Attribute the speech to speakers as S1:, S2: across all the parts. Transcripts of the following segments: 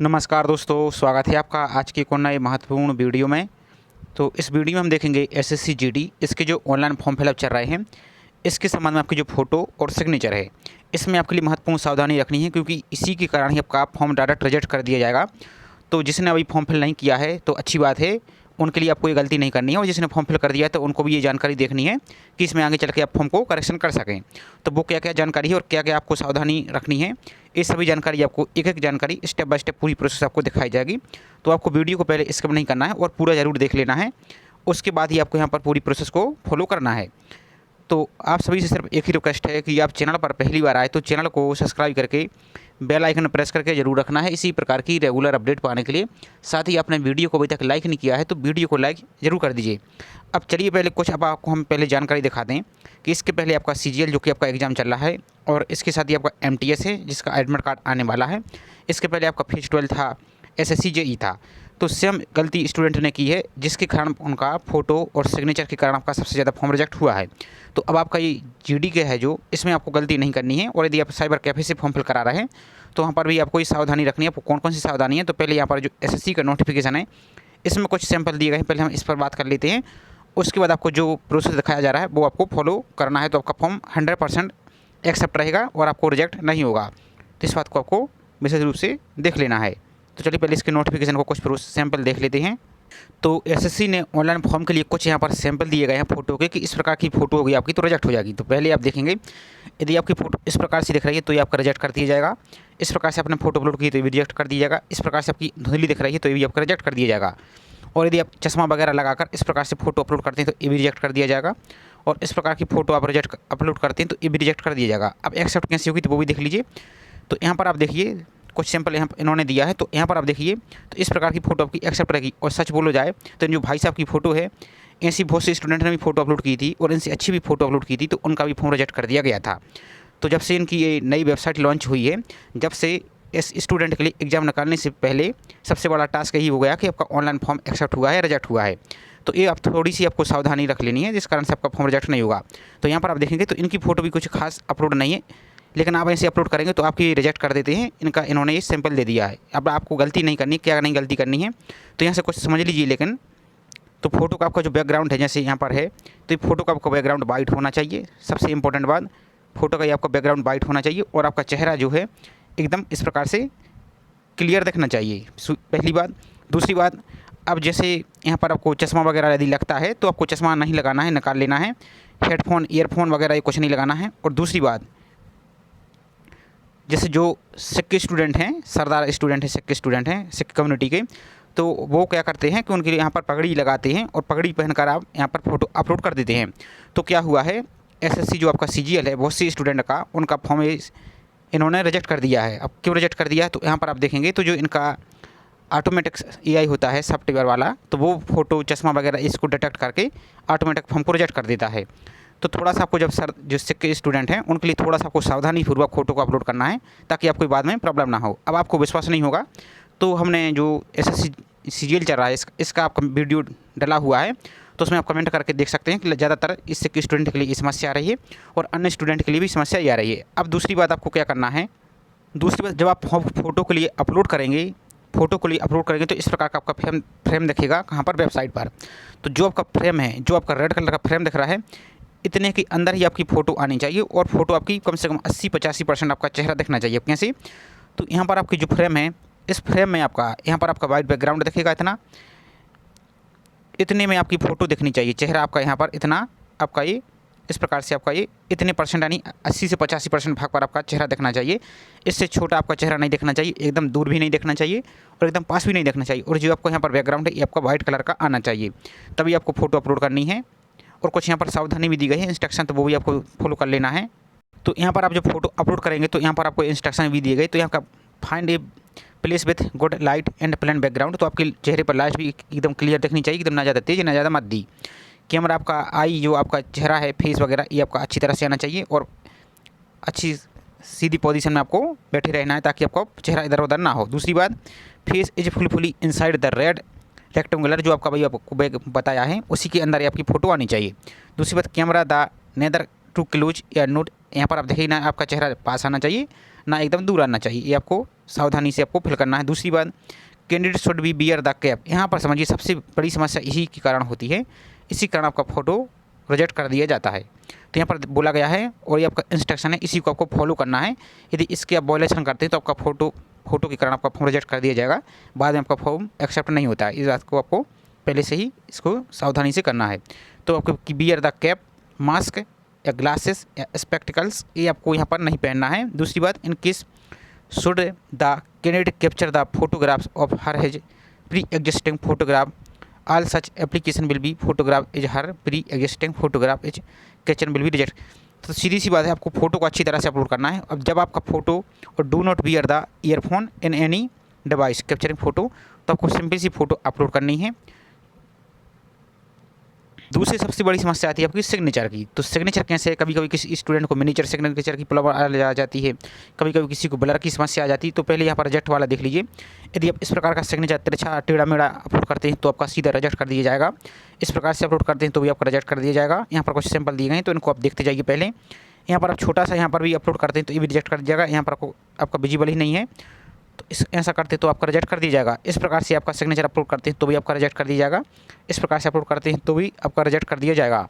S1: नमस्कार दोस्तों, स्वागत है आपका आज के एक और नए महत्वपूर्ण वीडियो में। तो इस वीडियो में हम देखेंगे एसएससी जीडी इसके जो ऑनलाइन फॉर्म फिलअप चल रहे हैं, इसके संबंध में आपकी जो फ़ोटो और सिग्नेचर है, इसमें आपके लिए महत्वपूर्ण सावधानी रखनी है, क्योंकि इसी के कारण ही आपका फॉर्म डायरेक्ट रिजेक्ट कर दिया जाएगा। तो जिसने अभी फॉर्म फिल नहीं किया है तो अच्छी बात है, उनके लिए आपको ये गलती नहीं करनी है, और जिसने फॉर्म फिल कर दिया है तो उनको भी ये जानकारी देखनी है कि इसमें आगे चल के आप फॉर्म को करेक्शन कर सकें। तो वो क्या क्या जानकारी है और क्या क्या आपको सावधानी रखनी है, ये सभी जानकारी आपको एक एक जानकारी स्टेप बाय स्टेप पूरी प्रोसेस आपको दिखाई जाएगी। तो आपको वीडियो को पहले स्किप नहीं करना है और पूरा ज़रूर देख लेना है, उसके बाद ही आपको यहाँ पर पूरी प्रोसेस को फॉलो करना है। तो आप सभी से सिर्फ एक ही रिक्वेस्ट है कि आप चैनल पर पहली बार आए तो चैनल को सब्सक्राइब करके बेल आइकन प्रेस करके ज़रूर रखना है इसी प्रकार की रेगुलर अपडेट पाने के लिए। साथ ही आपने वीडियो को अभी तक लाइक नहीं किया है तो वीडियो को लाइक ज़रूर कर दीजिए। अब चलिए पहले कुछ अब आपको हम पहले जानकारी दिखा दें कि इसके पहले आपका सीजीएल जो कि आपका एग्ज़ाम चल रहा है, और इसके साथ ही आपका एमटीएस है जिसका एडमिट कार्ड आने वाला है। इसके पहले आपका फेज 12 था, एसएससी जेई था। तो सेम गलती स्टूडेंट ने की है, जिसके कारण उनका फ़ोटो और सिग्नेचर के कारण आपका सबसे ज़्यादा फॉर्म रिजेक्ट हुआ है। तो अब आपका ये जीडी के है जो, इसमें आपको गलती नहीं करनी है। और यदि आप साइबर कैफ़े से फॉर्म फिल करा रहे हैं तो वहाँ पर भी आपको ये सावधानी रखनी है। आपको कौन कौन सी सावधानी है, तो पहले यहाँ पर जो एसएससी का नोटिफिकेशन है, इसमें कुछ सैंपल दिए गए हैं, पहले हम इस पर बात कर लेते हैं। उसके बाद आपको जो प्रोसेस दिखाया जा रहा है वो आपको फॉलो करना है, तो आपका फॉर्म 100% एक्सेप्ट रहेगा और आपको रिजेक्ट नहीं होगा। तो इस बात को आपको विशेष रूप से देख लेना है। तो चलिए पहले इसके नोटिफिकेशन को कुछ सैंपल देख लेते हैं। तो एसएससी ने ऑनलाइन फॉर्म के लिए कुछ यहाँ पर सैंपल दिए गए हैं फ़ोटो के, कि इस प्रकार की फ़ोटो होगी आपकी तो रिजेक्ट हो जाएगी। तो पहले आप देखेंगे, यदि आपकी फ़ोटो इस प्रकार से दिख रही है तो ये आपका रिजेक्ट कर दिया जाएगा। इस प्रकार से आपने फ़ोटो अपलोड की तो ये भी रिजेक्ट कर दिया जाएगा। इस प्रकार से आपकी धुंधली दिख रही है तो ये भी आपका रिजेक्ट कर दिया जाएगा। और यदि आप चश्मा वगैरह लगाकर इस प्रकार से फ़ोटो अपलोड करते हैं तो ये भी रिजेक्ट कर दिया जाएगा। और इस प्रकार की फ़ोटो आप अपलोड करते हैं तो ये भी रिजेक्ट कर दिया जाएगा। अब एक्सेप्ट कैसे होगी तो वो भी देख लीजिए। तो यहाँ पर आप देखिए कुछ सैंपल यहाँ इन्होंने दिया है, तो यहाँ पर आप देखिए तो इस प्रकार की फ़ोटो आपकी एक्सेप्ट रहेगी। और सच बोलो जाए तो जो भाई साहब की फ़ोटो है, ऐसी बहुत से स्टूडेंट ने भी फ़ोटो अपलोड की थी और इनसे अच्छी भी फ़ोटो अपलोड की थी, तो उनका भी फॉर्म रिजेक्ट कर दिया गया था। तो जब से इनकी ये नई वेबसाइट लॉन्च हुई है, जब से इस स्टूडेंट के लिए एग्ज़ाम निकालने से पहले सबसे बड़ा टास्क यही हो गया कि आपका ऑनलाइन फॉर्म एक्सेप्ट हुआ है, रिजेक्ट हुआ है। तो ये आप थोड़ी सी आपको सावधानी रख लेनी है, जिस कारण से आपका फॉर्म रिजेक्ट नहीं होगा। तो यहाँ पर आप देखेंगे तो इनकी फ़ोटो भी कुछ खास अपलोड नहीं है, लेकिन आप ऐसे अपलोड करेंगे तो आपकी रिजेक्ट कर देते हैं। इन्होंने ये सैंपल दे दिया है। अब आपको गलती नहीं करनी, क्या नहीं गलती करनी है तो यहाँ से कुछ समझ लीजिए। लेकिन तो फ़ोटो का आपका जो बैकग्राउंड है, जैसे यहाँ पर है, तो ये फ़ोटो का आपका बैकग्राउंड वाइट होना चाहिए। सबसे इंपॉर्टेंट बात, फ़ोटो का ये आपका बैकग्राउंड वाइट होना चाहिए और आपका चेहरा जो है एकदम इस प्रकार से क्लियर दिखना चाहिए, पहली बात। दूसरी बात, अब जैसे यहाँ पर आपको चश्मा वगैरह यदि लगता है तो आपको चश्मा नहीं लगाना है, निकाल लेना है। हेडफोन, ईयरफोन वगैरह ये कुछ नहीं लगाना है। और दूसरी बात, जैसे जो सिख के स्टूडेंट हैं, सरदार स्टूडेंट हैं, सिख के स्टूडेंट हैं, सिख कम्युनिटी के, तो वो क्या करते हैं कि उनके लिए यहाँ पर पगड़ी लगाते हैं और पगड़ी पहनकर आप यहाँ पर फ़ोटो अपलोड कर देते हैं। तो क्या हुआ है, एसएससी जो आपका सीजीएल है, बहुत सी स्टूडेंट का उनका फॉर्म इन्होंने रिजेक्ट कर दिया है। अब क्यों रिजेक्ट कर दिया है, तो यहाँ पर आप देखेंगे तो जो इनका ऑटोमेटिक एआई होता है सॉफ्टवेयर वाला, तो वो फ़ोटो, चश्मा वगैरह इसको डिटेक्ट करके ऑटोमेटिक फॉर्म को रिजेक्ट कर देता है। तो थोड़ा सा आपको, जब सर जो सिख के स्टूडेंट हैं उनके लिए थोड़ा सा आपको सावधानीपूर्वक फ़ोटो को अपलोड करना है, ताकि आपको बाद में प्रॉब्लम ना हो। अब आपको विश्वास नहीं होगा तो हमने जो एसएससी सीजीएल चल रहा है इसका आपका वीडियो डला हुआ है, तो उसमें आप कमेंट करके देख सकते हैं कि ज़्यादातर इस सिख के स्टूडेंट के लिए ये समस्या आ रही है और अन्य स्टूडेंट के लिए भी समस्या ये आ रही है। अब दूसरी बात आपको क्या करना है, दूसरी बात, जब आप फ़ोटो के लिए अपलोड करेंगे, तो इस प्रकार का आपका फ्रेम दिखेगा कहाँ पर, वेबसाइट पर। तो जो आपका फ्रेम है, जो आपका रेड कलर का फ्रेम दिख रहा है, इतने के अंदर ही आपकी फ़ोटो आनी चाहिए। और फ़ोटो आपकी कम से कम 80-85% आपका चेहरा दिखना चाहिए। कैसे, तो यहाँ पर आपकी जो फ्रेम है, इस फ्रेम में आपका यहाँ पर आपका वाइट बैकग्राउंड दिखेगा, इतने में आपकी फ़ोटो दिखनी चाहिए। चेहरा आपका यहाँ पर इतना आपका ये इस प्रकार से आपका ये इतने परसेंट यानी 80 से 85% भाग पर आपका चेहरा दिखना चाहिए। इससे छोटा आपका चेहरा नहीं दिखना चाहिए, एकदम दूर भी नहीं दिखना चाहिए और एकदम पास भी नहीं दिखना चाहिए। और जो आपको यहाँ पर बैकग्राउंड है ये आपका वाइट कलर का आना चाहिए, तभी आपको फ़ोटो अपलोड करनी है। और कुछ यहाँ पर सावधानी भी दी गई है, इंस्ट्रक्शन, तो वो भी आपको फॉलो कर लेना है। तो यहाँ पर आप जब फ़ोटो अपलोड करेंगे तो यहाँ पर आपको इंस्ट्रक्शन भी दिए गए। तो यहाँ का find a place with good light and plain background, तो आपके चेहरे पर लाइट भी एकदम क्लियर दिखनी चाहिए, एकदम ना ज़्यादा तेज़ ना ज़्यादा मद्दी। कैमरा आपका आई जो आपका चेहरा है, फेस वगैरह, ये आपका अच्छी तरह से आना चाहिए और अच्छी सीधी पोजीशन में आपको बैठे रहना है, ताकि आपका चेहरा इधर उधर ना हो। दूसरी बात, face is fully inside the red rectangular, जो आपका भाई आपको बताया है उसी के अंदर ही आपकी फ़ोटो आनी चाहिए। दूसरी बात, camera the neither too close या नोट, यहाँ पर आप देखिए ना, आपका चेहरा पास आना चाहिए, ना एकदम दूर आना चाहिए। ये आपको सावधानी से आपको फिल करना है। दूसरी बात, candidate should be bear the cap. यहाँ पर समझिए सबसे बड़ी समस्या यही के कारण होती है, इसी कारण आपका फ़ोटो रिजेक्ट कर दिया जाता है। तो यहाँ पर बोला गया है और ये आपका इंस्ट्रक्शन है, इसी को आपको फॉलो करना है। यदि इसके आप वायलेशन करते हैं तो आपका फ़ोटो के कारण आपका फॉर्म रिजेक्ट कर दिया जाएगा, बाद में आपका फॉर्म एक्सेप्ट नहीं होता है। इस बात को आपको पहले से ही इसको सावधानी से करना है। तो आपको बियर द कैप, मास्क या ग्लासेस या स्पेक्टिकल्स ये आपको यहाँ पर नहीं पहनना है। दूसरी बात, in case should the candidate capture the photographs of her his pre existing photograph, all such application will be photograph is her pre existing photograph is capture will be reject. तो सीधी सी बात है, आपको फ़ोटो को अच्छी तरह से upload करना है। अब जब आपका फ़ोटो और do not bear the earphone in any device capturing photo, तो आपको सिंपल सी फ़ोटो अपलोड करनी है। दूसरी सबसे बड़ी समस्या आती है आपकी सिग्नेचर की। तो सिग्नेचर कैसे है, कभी कभी किसी स्टूडेंट को मिनीचर सिग्नेचर की प्रॉब्लम आ जाती है, कभी कभी किसी को ब्लर की समस्या आ जाती है। तो पहले यहाँ पर रिजेक्ट वाला देख लीजिए। यदि आप इस प्रकार का सिग्नेचर तिरछा टेढ़ा मेढ़ा अपलोड करते हैं तो आपका सीधा रिजेक्ट कर दिया जाएगा। इस प्रकार से अपलोड करते हैं तो भी आपका रिजेक्ट कर दिया जाएगा। यहाँ पर कुछ सैंपल दिए गए हैं तो इनको आप देखते जाइए। पहले यहाँ पर आप छोटा सा यहाँ पर भी अपलोड करते हैं तो ये भी रिजेक्ट कर दिया जाएगा। यहाँ पर आपका विजिबल ही नहीं है तो ऐसा करते तो आपका रिजेक्ट कर दिया जाएगा। इस प्रकार से आपका सिग्नेचर अपलोड करते हैं तो भी आपका रिजेक्ट कर दिया जाएगा। इस प्रकार से अपलोड करते हैं तो भी आपका रिजेक्ट कर दिया जाएगा।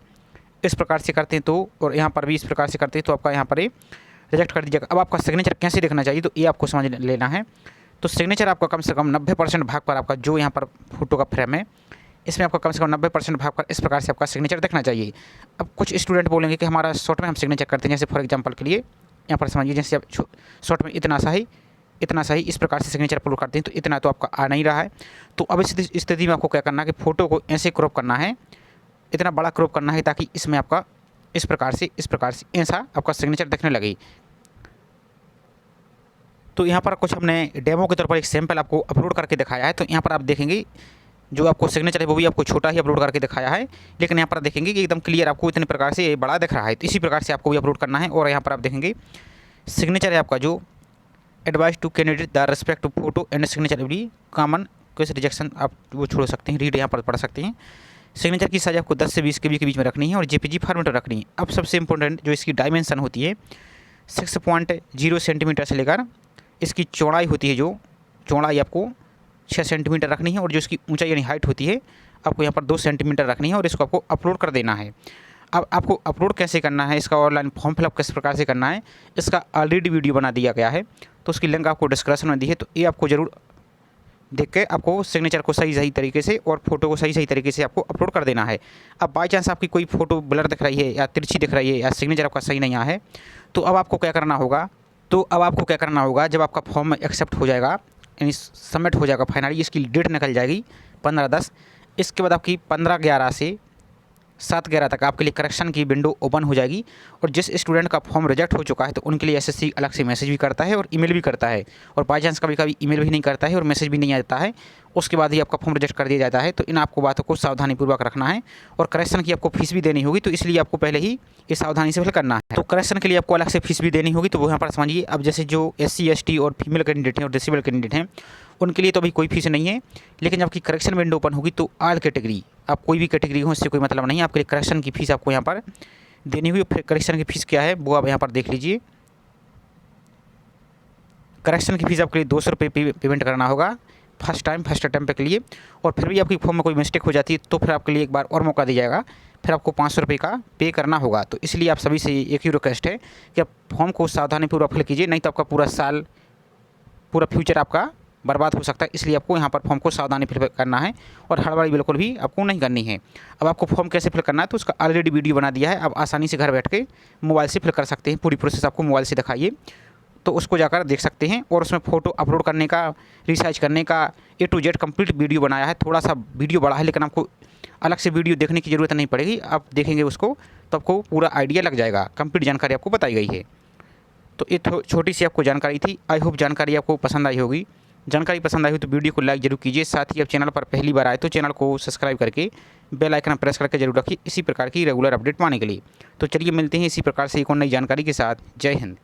S1: इस प्रकार से करते हैं तो, और यहाँ पर भी इस प्रकार से करते हैं तो आपका यहाँ पर रिजेक्ट कर दिया जाएगा। अब आपका सिग्नेचर कैसे देखना चाहिए तो ये आपको समझ लेना है। तो सिग्नेचर आपका कम से कम 90% भाग पर आपका जो यहाँ पर फोटो का फ्रेम है इसमें आपका कम से कम 90% भाग पर इस प्रकार से आपका सिग्नेचर देखना चाहिए। अब कुछ स्टूडेंट बोलेंगे कि हमारा शॉर्ट में हम सिग्नेचर करते हैं, जैसे फॉर एग्जांपल के लिए यहाँ पर समझिए, जैसे आप शॉर्ट में इतना सा ही इस प्रकार से सिग्नेचर अपलोड करते हैं तो इतना तो आपका आ नहीं रहा है। तो अब इस स्थिति में आपको क्या करना है कि फ़ोटो को ऐसे क्रॉप करना है, इतना बड़ा क्रॉप करना है ताकि इसमें आपका इस प्रकार से ऐसा आपका सिग्नेचर दिखने लगे। तो यहाँ पर कुछ हमने डेमो के तौर पर एक सैंपल आपको अपलोड करके दिखाया है। तो यहाँ पर आप देखेंगे जो आपको सिग्नेचर है वो भी आपको छोटा ही अपलोड करके दिखाया है, लेकिन यहाँ पर देखेंगे कि एकदम क्लियर आपको इतने प्रकार से बड़ा दिख रहा है। तो इसी प्रकार से आपको भी अपलोड करना है। और यहाँ पर आप देखेंगे सिग्नेचर है आपका जो advice to candidate the respect to photo and signature every common case rejection, आप वो छोड़ सकते हैं, रीड यहाँ पर पढ़ सकते हैं। सिग्नेचर की साइज आपको 10 से 20 KB के बीच में रखनी है और JPG फॉर्मेट रखनी है। अब सबसे इंपॉर्टेंट जो इसकी डायमेंशन होती है 6.0 सेंटीमीटर से लेकर इसकी चौड़ाई होती है, जो चौड़ाई आपको 6 सेंटीमीटर रखनी है और जो इसकी ऊंचाई यानी हाइट होती है आपको यहाँ पर 2 सेंटीमीटर रखनी है और इसको आपको अपलोड कर देना है। अब आपको अपलोड कैसे करना है, इसका ऑनलाइन फॉर्म फिलअप किस प्रकार से करना है, इसका ऑलरेडी वीडियो बना दिया गया है, तो उसकी लिंक आपको डिस्क्रिप्शन में दी है। तो ये आपको ज़रूर देख के आपको सिग्नेचर को सही तरीके से और फोटो को सही तरीके से आपको अपलोड कर देना है। अब बाई चांस आपकी कोई फ़ोटो ब्लर दिख रही है या तिरछी दिख रही है या सिग्नेचर आपका सही नहीं आया है तो अब आपको क्या करना होगा, जब आपका फॉर्म एक्सेप्ट हो जाएगा यानी सबमिट हो जाएगा फाइनली, इसकी डेट निकल जाएगी 15/10, इसके बाद आपकी 15/11 से 7/11 तक आपके लिए करेक्शन की विंडो ओपन हो जाएगी। और जिस स्टूडेंट का फॉर्म रिजेक्ट हो चुका है तो उनके लिए SSC अलग से मैसेज भी करता है और ईमेल भी करता है, और बाई चांस कभी कभी ईमेल भी नहीं करता है और मैसेज भी नहीं आता है, उसके बाद ही आपका फॉर्म रिजेक्ट कर दिया जाता है। तो इन आपको बातों को सावधानीपूर्वक रखना है और करेक्शन की आपको फीस भी देनी होगी, तो इसलिए आपको पहले ही ये सावधानी से फिल करना है। तो करेक्शन के लिए आपको अलग से फीस भी देनी होगी, तो वो यहाँ पर समझिए। अब जैसे जो SC ST और फीमेल कैंडिडेट हैं और डिसेबल कैंडिडेट हैं उनके लिए तो अभी कोई फीस नहीं है, लेकिन जब आपकी करेक्शन विंडो ओपन होगी तो ऑल कैटेगरी, आप कोई भी कैटेगरी हो इससे कोई मतलब नहीं है, आपके लिए करेक्शन की फ़ीस आपको यहाँ पर देनी हुई। फिर करेक्शन की फ़ीस क्या है वो आप यहाँ पर देख लीजिए। करेक्शन की फ़ीस आपके लिए 200 रुपये पेमेंट करना होगा फर्स्ट टाइम के लिए, और फिर भी आपकी फॉर्म में कोई मिस्टेक हो जाती है तो फिर आपके लिए एक बार और मौका दिया जाएगा, फिर आपको 500 रुपये का पे करना होगा। तो इसलिए आप सभी से एक ही रिक्वेस्ट है कि आप फॉर्म को सावधानीपूर्वक फिल कीजिए, नहीं तो आपका पूरा साल, पूरा फ्यूचर आपका बर्बाद हो सकता है। इसलिए आपको यहाँ पर फॉर्म को सावधानी फिल करना है और हड़बड़ी बिल्कुल भी आपको नहीं करनी है। अब आपको फॉर्म कैसे फिल करना है तो उसका ऑलरेडी वीडियो बना दिया है, आप आसानी से घर बैठ के मोबाइल से फिल कर सकते हैं। पूरी प्रोसेस आपको मोबाइल से दिखाइए तो उसको जाकर देख सकते हैं। और उसमें फ़ोटो अपलोड करने का, रिसर्च करने का A to Z complete video बनाया है। थोड़ा सा वीडियो बड़ा है लेकिन आपको अलग से वीडियो देखने की ज़रूरत नहीं पड़ेगी, आप देखेंगे उसको तो आपको पूरा आइडिया लग जाएगा, कंप्लीट जानकारी आपको बताई गई है। तो ये छोटी सी आपको जानकारी थी। आई होप जानकारी आपको पसंद आई होगी। जानकारी पसंद आई हो तो वीडियो को लाइक जरूर कीजिए, साथ ही आप चैनल पर पहली बार आए तो चैनल को सब्सक्राइब करके बेल आइकन प्रेस करके जरूर रखिए इसी प्रकार की रेगुलर अपडेट पाने के लिए। तो चलिए मिलते हैं इसी प्रकार से एक और नई जानकारी के साथ। जय हिंद।